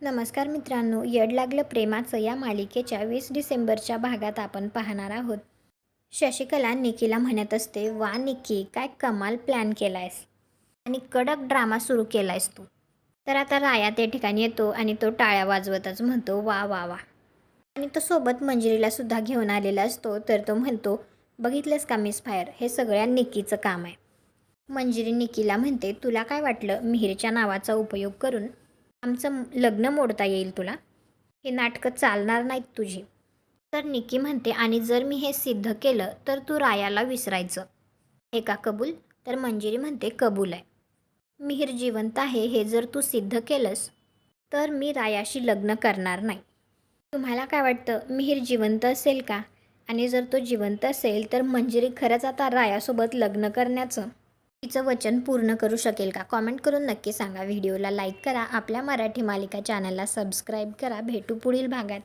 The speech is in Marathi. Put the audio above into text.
नमस्कार मित्रांनो, येड लागलं प्रेमाचं या मालिकेच्या 20 डिसेंबरच्या भागात आपण पाहणार आहोत. शशिकला निकीला म्हणत असते, वा निकी, काय कमाल प्लॅन केलायस आणि कडक ड्रामा सुरू केलायस तू. तर आता राया त्या ठिकाणी येतो आणि तो टाळ्या वाजवतच म्हणतो, वा वा वा. आणि तो सोबत मंजिरीला सुद्धा घेऊन आलेला असतो. तर तो म्हणतो, बघितलंस का मिस फायर, हे सगळ्या निकीचं काम आहे. मंजिरी निकीला म्हणते, तुला काय वाटलं मिहिरच्या नावाचा उपयोग करून आमचं लग्न मोडता येईल तुला? हे नाटकं चालणार नाहीत तुझी. तर निकी म्हणते, आणि जर मी हे सिद्ध केलं तर तू रायाला विसरायचं. हे का कबूल? तर मंजिरी म्हणते, कबूल आहे. मिहिर जिवंत आहे हे जर तू सिद्ध केलंस तर मी रायाशी लग्न करणार नाही. तुम्हाला काय वाटतं, मिहिर जिवंत असेल का? आणि जर तो जिवंत असेल तर मंजिरी खरंच आता रायासोबत लग्न करण्याचं तिचं वचन पूर्ण करू शकेल का? कॉमेंट करून नक्की सांगा. व्हिडिओला लाईक करा. आपल्या मराठी मालिका चॅनलला सबस्क्राईब करा. भेटू पुढील भागात.